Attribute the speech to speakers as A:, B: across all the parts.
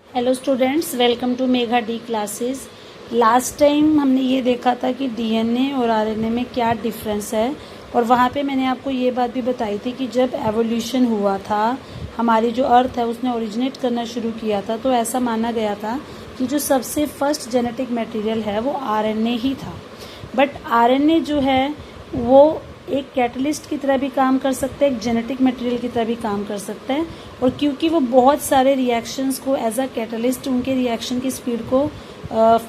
A: Hello students, welcome to Megha D classes. Last time हमने ये देखा था कि डीएनए और आरएनए में क्या डिफरेंस है, और वहाँ पे मैंने आपको ये बात भी बताई थी कि जब एवोल्यूशन हुआ था, हमारी जो अर्थ है उसने ओरिजिनेट करना शुरू किया था, तो ऐसा माना गया था कि जो सबसे फर्स्ट जेनेटिक मटेरियल है वो आरएनए ही था। बट आरएनए जो है वो एक कैटलिस्ट की तरह भी काम कर सकता है, एक जेनेटिक मटेरियल की तरह भी काम कर सकता है। और क्योंकि वो बहुत सारे रिएक्शंस को एज अ कैटलिस्ट उनके रिएक्शन की स्पीड को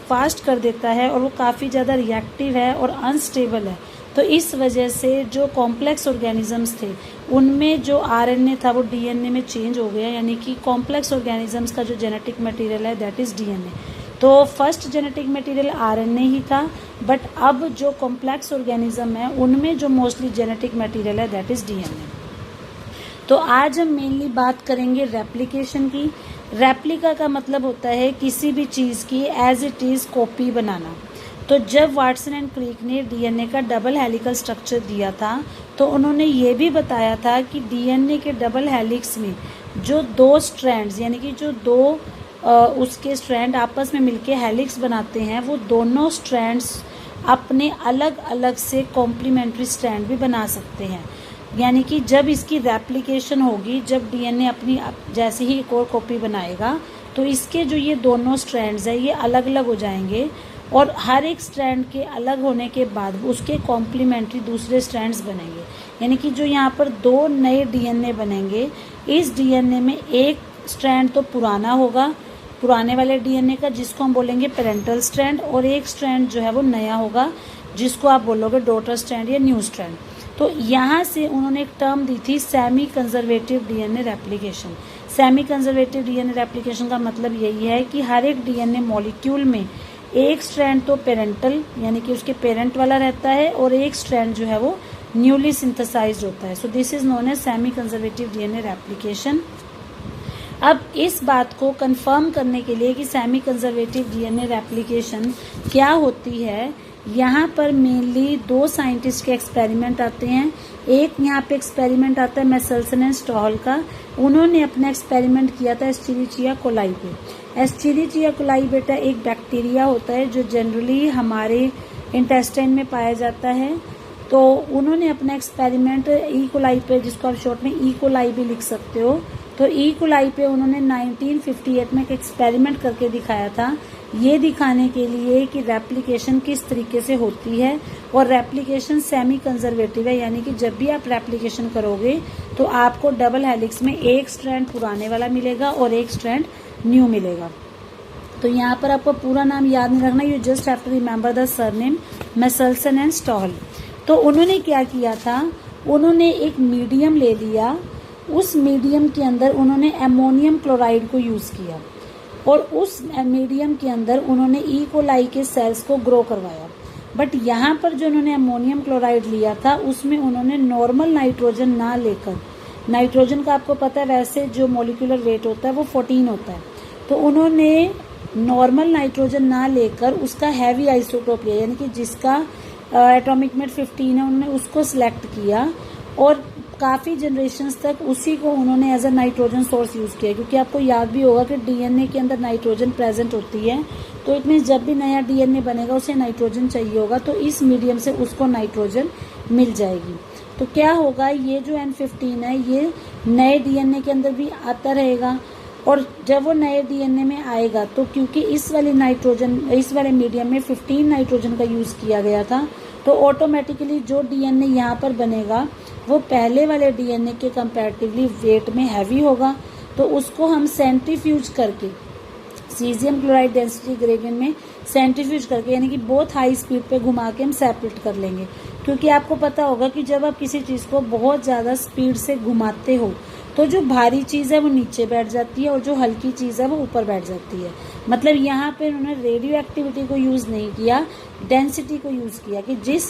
A: फास्ट कर देता है, और वो काफ़ी ज़्यादा रिएक्टिव है और अनस्टेबल है, तो इस वजह से जो कॉम्प्लेक्स ऑर्गेनिजम्स थे उनमें जो आरएनए था वो डीएनए में चेंज हो गया, यानी कि कॉम्प्लेक्स ऑर्गेनिजम्स का जो जेनेटिक मटेरियल है दैट इज़ डीएनए। तो फर्स्ट जेनेटिक मटेरियल आरएनए ही था, बट अब जो कॉम्प्लेक्स ऑर्गेनिज्म है उनमें जो मोस्टली जेनेटिक मटेरियल है दैट इज डीएनए। तो आज हम मेनली बात करेंगे रेप्लिकेशन की। रेप्लिका का मतलब होता है किसी भी चीज़ की एज इट इज़ कॉपी बनाना। तो जब वाटसन एंड क्रिक ने डीएनए का डबल हेलिकल स्ट्रक्चर दिया था, तो उन्होंने ये भी बताया था कि डीएनए के डबल हेलिक्स में जो दो स्ट्रैंड्स, यानी कि जो दो उसके स्ट्रैंड आपस में मिलके हेलिक्स बनाते हैं, वो दोनों स्ट्रैंड्स अपने अलग अलग से कॉम्प्लीमेंट्री स्ट्रैंड भी बना सकते हैं। यानी कि जब इसकी रेप्लिकेशन होगी, जब डीएनए अपनी जैसे ही एक और कॉपी बनाएगा, तो इसके जो ये दोनों स्ट्रैंड्स हैं ये अलग अलग हो जाएंगे, और हर एक स्ट्रैंड के अलग होने के बाद उसके कॉम्प्लीमेंट्री दूसरे स्ट्रैंड्स बनेंगे। यानी कि जो यहाँ पर दो नए डीएनए बनेंगे, इस डीएनए में एक स्ट्रैंड तो पुराना होगा, पुराने वाले डीएनए का, जिसको हम बोलेंगे पेरेंटल स्ट्रैंड, और एक स्ट्रैंड जो है वो नया होगा जिसको आप बोलोगे डॉटर स्ट्रैंड या न्यू स्ट्रैंड। तो यहाँ से उन्होंने एक टर्म दी थी semi conservative DNA replication. Semi conservative DNA replication का मतलब यही है कि हर एक डीएनए मॉलिक्यूल में एक स्ट्रैंड तो पेरेंटल यानी कि उसके पेरेंट वाला रहता है, और एक स्ट्रैंड जो है वो न्यूली सिंथेसाइज्ड होता है। So this is known as semi conservative DNA replication. अब इस बात को कंफर्म करने के लिए कि सेमी कंजर्वेटिव डीएनए रेप्लिकेशन क्या होती है, यहाँ पर मेनली दो साइंटिस्ट के एक्सपेरिमेंट आते हैं। एक यहाँ पे एक्सपेरिमेंट आता है मेसेल्सन एंड स्टॉहल का। उन्होंने अपना एक्सपेरिमेंट किया था एस्चेरिचिया कोलाई पे। एस्चेरिचिया कोलाई बेटा एक बैक्टीरिया होता है जो जनरली हमारे इंटेस्टाइन में पाया जाता है। तो उन्होंने अपना एक्सपेरिमेंट ई कोलाई पे, जिसको आप शॉर्ट में ई कोलाई भी लिख सकते हो, तो ई कोलाई पे उन्होंने 1958 में एक एक्सपेरिमेंट करके दिखाया था, ये दिखाने के लिए कि रेप्लिकेशन किस तरीके से होती है। और रेप्लिकेशन सेमी कंजर्वेटिव है, यानी कि जब भी आप रेप्लिकेशन करोगे तो आपको डबल हेलिक्स में एक स्ट्रैंड पुराने वाला मिलेगा और एक स्ट्रैंड न्यू मिलेगा। तो यहाँ पर आपको पूरा नाम याद नहीं रखना, you just have to remember the surname Meselson and Stahl. तो उन्होंने क्या किया था, उन्होंने एक मीडियम ले लिया, उस मीडियम के अंदर उन्होंने अमोनियम क्लोराइड को यूज़ किया, और उस मीडियम के अंदर उन्होंने ई कोलाई के सेल्स को ग्रो करवाया। बट यहाँ पर जो उन्होंने अमोनियम क्लोराइड लिया था उसमें उन्होंने नॉर्मल नाइट्रोजन ना लेकर, नाइट्रोजन का आपको पता है वैसे जो मोलिकुलर वेट होता है वो 14 होता है, तो उन्होंने नॉर्मल नाइट्रोजन ना लेकर उसका हैवी आइसोटोप लिया, यानी कि जिसका एटॉमिक वेट 15 है, उन्होंने उसको सिलेक्ट किया, और काफ़ी जनरेशन्स तक उसी को उन्होंने as a nitrogen source use किया। क्योंकि आपको याद भी होगा कि डीएनए के अंदर नाइट्रोजन प्रेजेंट होती है, तो इट मीन्स जब भी नया डीएनए बनेगा उसे नाइट्रोजन चाहिए होगा, तो इस मीडियम से उसको नाइट्रोजन मिल जाएगी। तो क्या होगा, ये जो N15 है ये नए डीएनए के अंदर भी आता रहेगा, और जब वो नए डीएनए में आएगा तो क्योंकि इस वाले मीडियम में 15 नाइट्रोजन का यूज़ किया गया था, तो ऑटोमेटिकली जो डीएनए यहाँ पर बनेगा वो पहले वाले डीएनए के कंपैरेटिवली वेट में हैवी होगा। तो उसको हम सेंट्रीफ्यूज करके सीजियम क्लोराइड डेंसिटी ग्रेडियंट में सेंट्रीफ्यूज करके, यानी कि बहुत हाई स्पीड पे घुमा के हम सेपरेट कर लेंगे। क्योंकि आपको पता होगा कि जब आप किसी चीज़ को बहुत ज़्यादा स्पीड से घुमाते हो तो जो भारी चीज़ है वो नीचे बैठ जाती है और जो हल्की चीज़ है वो ऊपर बैठ जाती है। मतलब यहाँ पे उन्होंने रेडियो एक्टिविटी को यूज़ नहीं किया, डेंसिटी को यूज़ किया कि जिस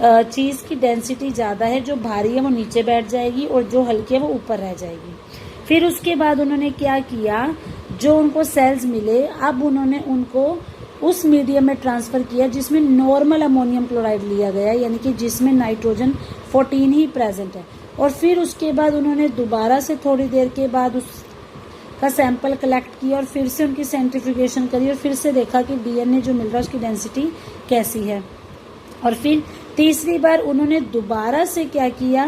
A: चीज़ की डेंसिटी ज़्यादा है, जो भारी है वो नीचे बैठ जाएगी और जो हल्की है वो ऊपर रह जाएगी। फिर उसके बाद उन्होंने क्या किया, जो उनको सेल्स मिले अब उन्होंने उनको उस मीडियम में ट्रांसफ़र किया जिसमें नॉर्मल अमोनियम क्लोराइड लिया गया, यानी कि जिसमें नाइट्रोजन 14 ही प्रेजेंट है। और फिर उसके बाद उन्होंने दोबारा से थोड़ी देर के बाद उस का सैंपल कलेक्ट किया और फिर से उनकी सेंट्रीफ्यूगेशन करी और फिर से देखा कि डीएनए जो मिल रहा है उसकी डेंसिटी कैसी है। और फिर तीसरी बार उन्होंने दोबारा से क्या किया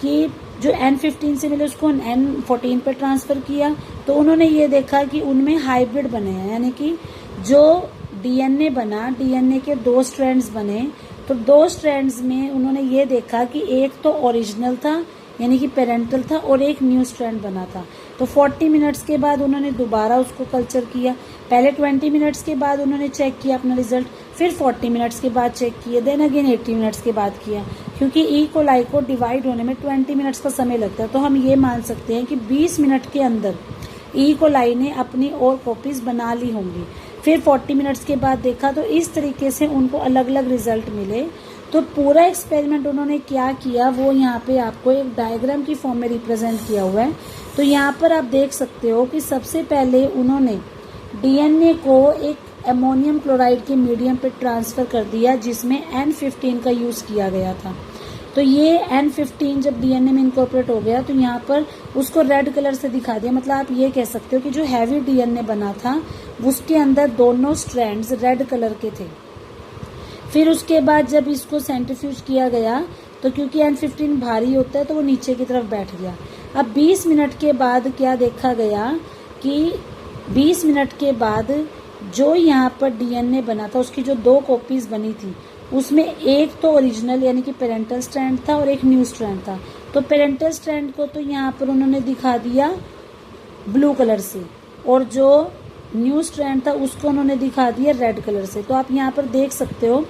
A: कि जो N15 से मिले उसको N14 पे ट्रांसफ़र किया, तो उन्होंने ये देखा कि उनमें हाइब्रिड बने हैं, यानी कि जो डीएनए बना, डीएनए के 2 स्ट्रैंड्स बने, तो 2 स्ट्रैंड्स में उन्होंने ये देखा कि एक तो ओरिजिनल था यानी कि पेरेंटल था और एक न्यू स्ट्रैंड बना था। तो 40 मिनट्स के बाद उन्होंने दोबारा उसको कल्चर किया। पहले 20 मिनट्स के बाद उन्होंने चेक किया अपना रिजल्ट, फिर 40 मिनट्स के बाद चेक किया, देन अगेन 80 मिनट्स के बाद किया, क्योंकि ई कोलाई को डिवाइड होने में 20 मिनट्स का समय लगता है। तो हम ये मान सकते हैं कि 20 मिनट के अंदर ई कोलाई ने अपनी और कॉपीज बना ली होंगी। फिर 40 मिनट्स के बाद देखा तो इस तरीके से उनको अलग अलग रिजल्ट मिले। तो पूरा एक्सपेरिमेंट उन्होंने क्या किया वो यहाँ पे आपको एक डायग्राम की फॉर्म में रिप्रेजेंट किया हुआ है। तो यहाँ पर आप देख सकते हो कि सबसे पहले उन्होंने डीएनए को एक अमोनियम क्लोराइड के मीडियम पे ट्रांसफ़र कर दिया जिसमें N15 का यूज़ किया गया था। तो ये N15 जब डीएनए में इनकॉर्पोरेट हो गया तो यहाँ पर उसको रेड कलर से दिखा दिया। मतलब आप ये कह सकते हो कि जो हैवी डीएनए बना था उसके अंदर दोनों स्ट्रैंड्स रेड कलर के थे। फिर उसके बाद जब इसको सेंट्रीफ्यूज किया गया तो क्योंकि N15 भारी होता है तो वो नीचे की तरफ बैठ गया। अब 20 मिनट के बाद क्या देखा गया कि 20 मिनट के बाद जो यहाँ पर डीएनए बना था उसकी जो 2 कॉपीज बनी थी उसमें एक तो ओरिजिनल यानी कि पेरेंटल स्ट्रैंड था और एक न्यू स्ट्रैंड था। तो पेरेंटल स्ट्रैंड को तो यहाँ पर उन्होंने दिखा दिया ब्लू कलर से और जो न्यू स्ट्रैंड था उसको उन्होंने दिखा दिया रेड कलर से। तो आप यहाँ पर देख सकते हो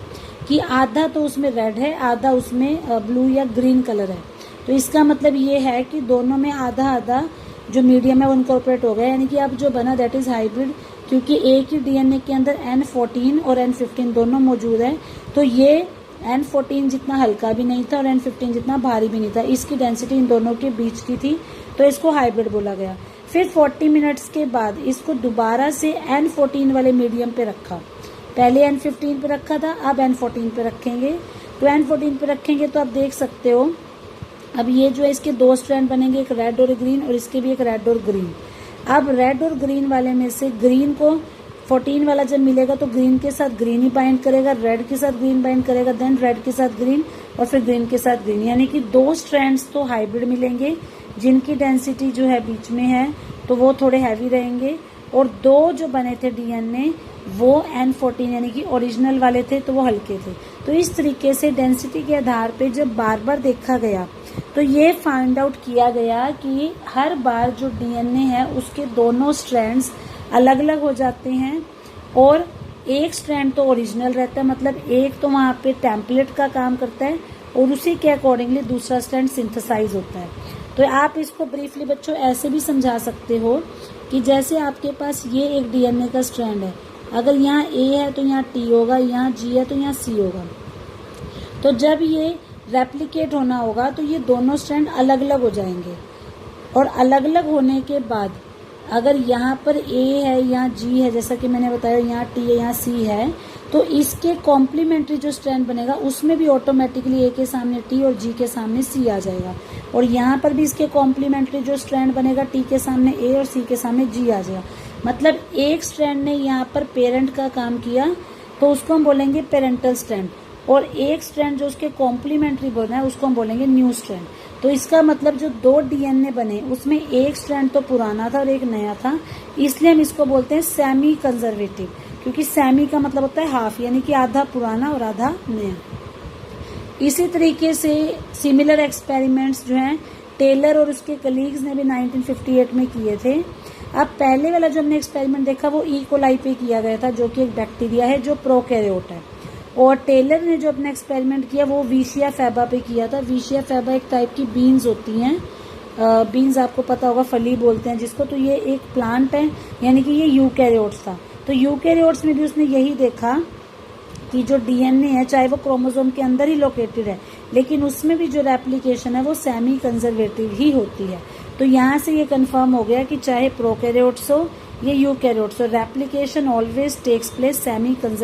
A: कि आधा तो उसमें रेड है, आधा उसमें ब्लू या ग्रीन कलर है। तो इसका मतलब ये है कि दोनों में आधा आधा जो मीडियम है वो इनकॉर्पोरेट हो गया, यानी कि अब जो बना दैट इज हाइब्रिड, क्योंकि एक ही डीएनए के अंदर N14 और N15 दोनों मौजूद है। तो ये N14 जितना हल्का भी नहीं था और N15 जितना भारी भी नहीं था, इसकी डेंसिटी इन दोनों के बीच की थी, तो इसको हाइब्रिड बोला गया। फिर 40 मिनट्स के बाद इसको दोबारा से N14 वाले मीडियम पे रखा। पहले N15 पे रखा था, अब N14 पे रखेंगे। तो N14 पे रखेंगे तो आप देख सकते हो अब ये जो है इसके 2 स्ट्रैंड बनेंगे, एक रेड और ग्रीन, और इसके भी एक रेड और ग्रीन। अब रेड और ग्रीन वाले में से ग्रीन को 14 वाला जब मिलेगा तो ग्रीन के साथ ग्रीन ही बाइंड करेगा, रेड के साथ ग्रीन बाइंड करेगा, देन रेड के साथ ग्रीन और फिर ग्रीन के साथ ग्रीन, यानी कि 2 स्ट्रैंड्स तो हाइब्रिड मिलेंगे जिनकी डेंसिटी जो है बीच में है तो वो थोड़े हैवी रहेंगे, और 2 जो बने थे डीएनए वो N14 यानी कि ओरिजिनल वाले थे तो वो हल्के थे। तो इस तरीके से डेंसिटी के आधार पे जब बार बार देखा गया तो ये फाइंड आउट किया गया कि हर बार जो डीएनए है उसके दोनों स्ट्रैंड्स अलग अलग हो जाते हैं और एक स्ट्रैंड तो ओरिजिनल रहता है, मतलब एक तो वहाँ पे टेम्पलेट का काम करता है और उसी के अकॉर्डिंगली दूसरा स्ट्रैंड सिंथेसाइज होता है। तो आप इसको ब्रीफली बच्चों ऐसे भी समझा सकते हो कि जैसे आपके पास ये एक डीएनए का स्ट्रैंड है, अगर यहाँ ए है तो यहाँ टी होगा, यहाँ जी है तो यहाँ सी होगा। तो जब ये रेप्लिकेट होना होगा तो ये दोनों स्ट्रैंड अलग अलग हो जाएंगे, और अलग अलग होने के बाद अगर यहाँ पर ए है, यहाँ जी है, जैसा कि मैंने बताया यहाँ टी है, यहाँ सी है, तो इसके कॉम्प्लीमेंट्री जो स्ट्रैंड बनेगा उसमें भी ऑटोमेटिकली ए के सामने टी और जी के सामने सी आ जाएगा, और यहाँ पर भी इसके कॉम्प्लीमेंट्री जो स्ट्रैंड बनेगा टी के सामने ए और सी के सामने जी आ जाएगा। मतलब एक स्ट्रैंड ने यहाँ पर पेरेंट का काम किया तो उसको हम बोलेंगे पेरेंटल स्ट्रैंड, और एक स्ट्रैंड जो उसके कॉम्प्लीमेंट्री बना है उसको हम बोलेंगे न्यू स्ट्रैंड। तो इसका मतलब जो 2 डीएनए बने उसमें एक स्ट्रैंड तो पुराना था और एक नया था, इसलिए हम इसको बोलते हैं सेमी कंजर्वेटिव, क्योंकि सेमी का मतलब होता है हाफ, यानी कि आधा पुराना और आधा नया। इसी तरीके से सिमिलर एक्सपेरिमेंट्स जो हैं टेलर और उसके कलीग्स ने भी 1958 में किए थे। अब पहले वाला जो हमने एक्सपेरिमेंट देखा वो ई कोलाई पे किया गया था, जो कि एक बैक्टीरिया है जो प्रोकैरियोट है, और टेलर ने जो अपना एक्सपेरिमेंट किया वो विशिया फैबा पे किया था। विशिया फैबा एक टाइप की बीन्स होती हैं, बीन्स आपको पता होगा, फली बोलते हैं जिसको। तो ये एक प्लांट है, यानी कि ये यूकैरियोट्स था। तो यूकैरियोट्स में भी उसने यही देखा कि जो डीएनए है चाहे वो क्रोमोसोम के अंदर ही लोकेटेड है, लेकिन उसमें भी जो रेप्लिकेशन है वो सेमी कंजर्वेटिव ही होती है। तो यहाँ से ये कंफर्म हो गया कि चाहे प्रोकैरियोट्स हो या यूकैरियोट्स हो, replication always takes place semi conservative.